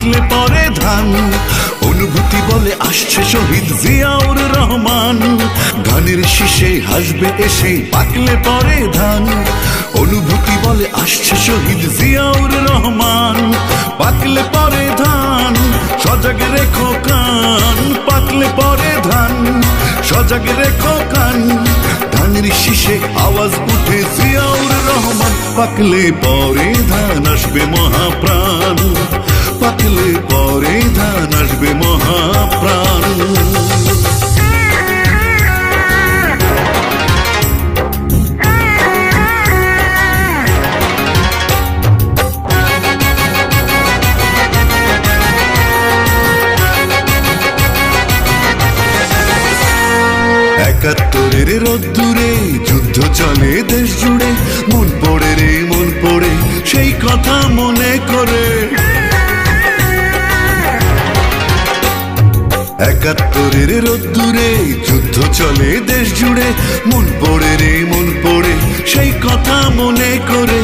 পাকলে পরে ধান। অনুভূতি বলে আসছে শহীদ জিয়াউর রহমান। ধানের শীষে হাসবে এসে পাকলে পরে ধান। অনুভূতি বলে আসছে শহীদ জিয়াউর রহমান। পাকলে পরে ধান সজাগ রেখো কান। পাকলে পরে ধান সজাগ রেখো কান। ধানের শীষে আওয়াজ উঠে জিয়াউর রহমান। পাকলে পরে ধান আসবে মহাপ্রাণ। পাকলে পরে ধান আসবে মহাপ্রাণ। একাত্তরের রোদ্দুরে যুদ্ধ চলে দেশ জুড়ে। মন পড়ে রে মন পড়ে সেই কথা মনে করে। একাত্তরের রোদ্দুরে যুদ্ধ চলে দেশ জুড়ে। মন পড়ে রে মন পড়ে সেই কথা মনে করে।